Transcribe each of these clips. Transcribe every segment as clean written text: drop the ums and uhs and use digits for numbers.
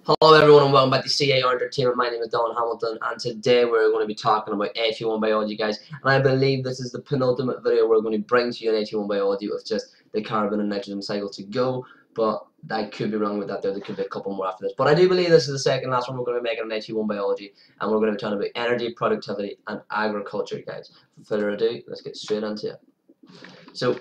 Hello everyone and welcome back to C.A.R. Entertainment. My name is Don Hamilton and today we're going to be talking about AT1 biology, guys, and I believe this is the penultimate video we're going to bring to you in AT1 biology with just the carbon and nitrogen cycle to go, but I could be wrong with that. There could be a couple more after this, but I do believe this is the second last one we're going to be making in AT1 biology, and we're going to be talking about energy, productivity and agriculture, guys. Without further ado, let's get straight into it. So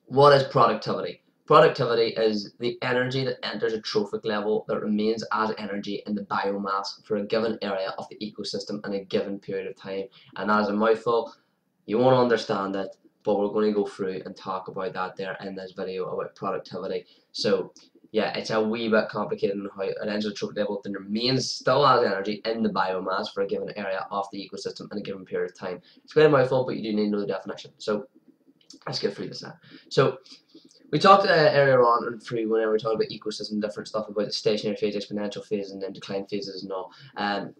what is productivity? Productivity is the energy that enters a trophic level that remains as energy in the biomass for a given area of the ecosystem in a given period of time. And that is a mouthful. You won't understand it, but we're going to go through and talk about that there in this video about productivity. So yeah, it's a wee bit complicated in how it enters a trophic level that remains still as energy in the biomass for a given area of the ecosystem in a given period of time. It's quite a mouthful, but you do need to know the definition. So let's get through this now. So we talked earlier on and through whenever we talked about ecosystem, different stuff about the stationary phase, exponential phase, and then decline phases and all. And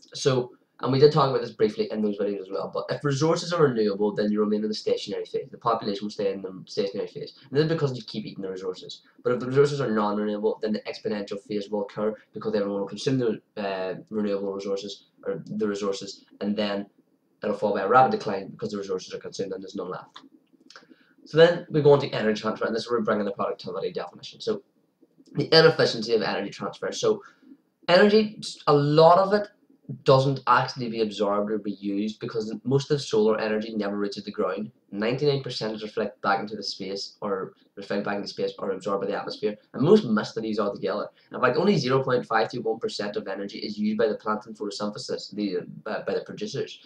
we did talk about this briefly in those videos as well. But if resources are renewable, then you remain in the stationary phase. The population will stay in the stationary phase. And this is because you keep eating the resources. But if the resources are non-renewable, then the exponential phase will occur because everyone will consume the renewable resources or the resources, and then it'll fall by a rapid decline because the resources are consumed and there's none left. So then we go on to energy transfer, and this is where we bring in the productivity definition. So the inefficiency of energy transfer. So energy, a lot of it doesn't actually be absorbed or be used because most of the solar energy never reaches the ground. 99% is reflected back into the space or absorbed by the atmosphere, and most miss the these altogether. In fact, only 0.521% of energy is used by the plant in photosynthesis, by the producers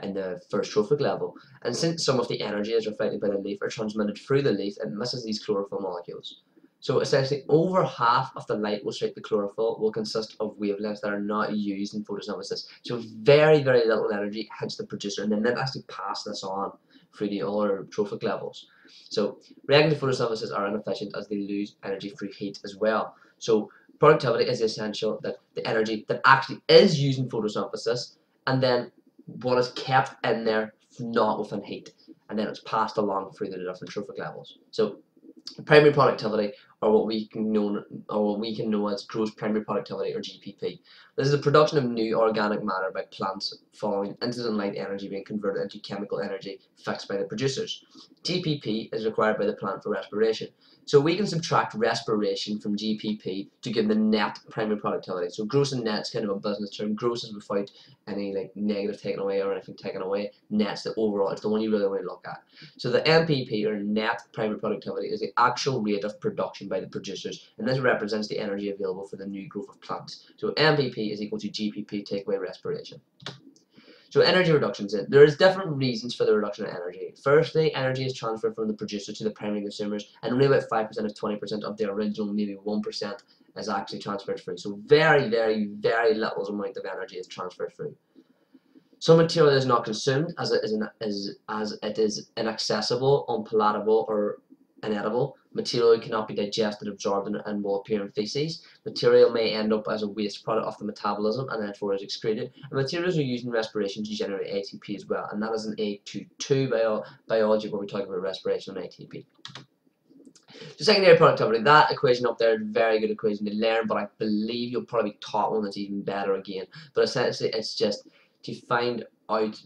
in the first trophic level. And since some of the energy is reflected by the leaf or transmitted through the leaf, it misses these chlorophyll molecules. So essentially, over half of the light will strike the chlorophyll will consist of wavelengths that are not used in photosynthesis. So very, very little energy hits the producer, and then they actually pass this on through the other trophic levels. So reacting to photosynthesis are inefficient as they lose energy through heat as well. So productivity is essential that the energy that actually is used in photosynthesis, and then what is kept in there not within heat, and then it's passed along through the different trophic levels. So primary productivity, or what we can know as gross primary productivity, or GPP. This is the production of new organic matter by plants following incident light energy being converted into chemical energy fixed by the producers. GPP is required by the plant for respiration. So we can subtract respiration from GPP to give the net primary productivity. So gross and net is kind of a business term. Gross is without any like negative taken away or anything taken away. Net's the overall, it's the one you really want to look at. So the NPP, or net primary productivity, is the actual rate of production by the producers, and this represents the energy available for the new growth of plants. So NPP is equal to GPP take away respiration. So energy reductions. There is different reasons for the reduction of energy. Firstly, energy is transferred from the producer to the primary consumers, and only about 5% of 20% of the original, maybe 1%, is actually transferred through. So very, very, very little amount of energy is transferred through. Some material is not consumed as it is inaccessible, unpalatable, or inedible. Material cannot be digested, absorbed, and will appear in feces. Material may end up as a waste product of the metabolism and therefore is excreted. And materials are used in respiration to generate ATP as well, and that is an A22 biology where we talk about respiration and ATP. So secondary productivity, that equation up there is a very good equation to learn, but I believe you'll probably be taught one that's even better again. But essentially, it's just to find out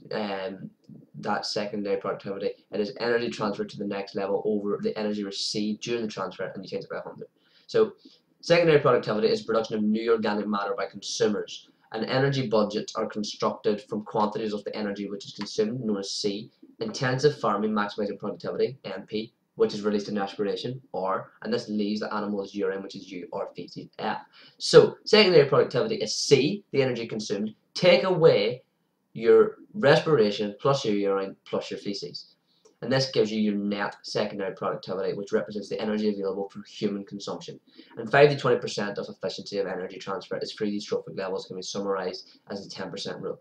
that secondary productivity. It is energy transferred to the next level over the energy received during the transfer, and you change it by 100. So secondary productivity is production of new organic matter by consumers, and energy budgets are constructed from quantities of the energy which is consumed, known as C. Intensive farming maximizing productivity, NP, which is released in respiration, R, and this leaves the animal's urine, which is U, or feces, F. So secondary productivity is C, the energy consumed, take away your respiration plus your urine plus your feces, and this gives you your net secondary productivity, which represents the energy available for human consumption. And 5 to 20% of efficiency of energy transfer is through these trophic levels, can be summarized as the 10% rule.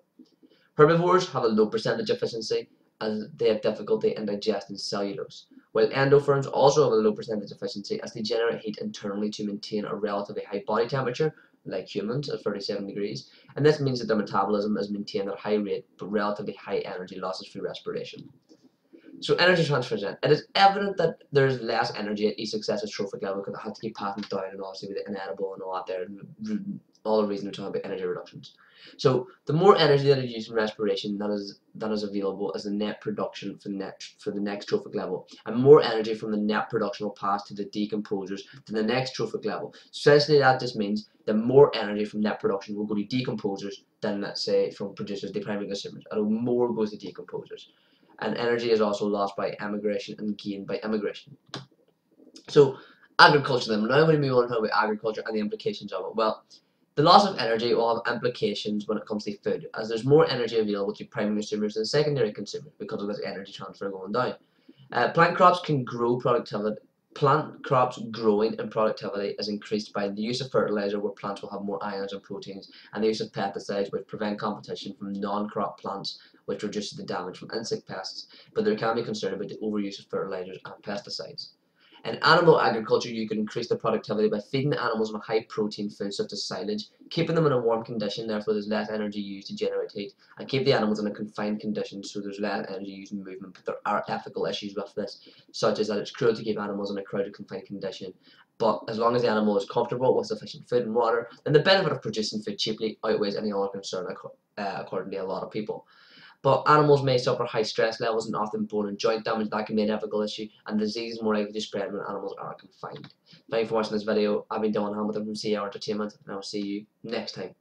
Herbivores have a low percentage efficiency as they have difficulty in digesting cellulose, while endotherms also have a low percentage efficiency as they generate heat internally to maintain a relatively high body temperature, like humans at 37 degrees, and this means that their metabolism is maintained at a high rate but relatively high energy losses through respiration. So energy transfer then. It is evident that there's less energy at each successive trophic level because it has to keep passing down, and obviously with the inedible and all that there, all the reason we're talking about energy reductions. So the more energy that is used in respiration that is available as the net production for the next trophic level, and more energy from the net production will pass to the decomposers to the next trophic level. So essentially that just means that more energy from net production will go to decomposers than, let's say, from producers to primary consumers. And more goes to decomposers. And energy is also lost by emigration and gained by immigration. So agriculture then. Now we're going to move on to talk about agriculture and the implications of it. Well, the loss of energy will have implications when it comes to food, as there's more energy available to primary consumers than secondary consumers because of this energy transfer going down. Plant crops growing and productivity is increased by the use of fertilizer, where plants will have more ions and proteins, and the use of pesticides, which prevent competition from non-crop plants, which reduces the damage from insect pests. But there can be concern about the overuse of fertilizers and pesticides. In animal agriculture, you can increase the productivity by feeding the animals on high-protein foods such as silage, keeping them in a warm condition, therefore there's less energy used to generate heat, and keep the animals in a confined condition, so there's less energy used in movement. But there are ethical issues with this, such as that it's cruel to keep animals in a crowded, confined condition. But as long as the animal is comfortable with sufficient food and water, then the benefit of producing food cheaply outweighs any other concern, according to a lot of people. But animals may suffer high stress levels and often bone and joint damage. That can be an ethical issue, and disease is more likely to spread when animals are confined. Thank you for watching this video. I've been Don Hamilton from C.A.R Entertainment, and I'll see you next time.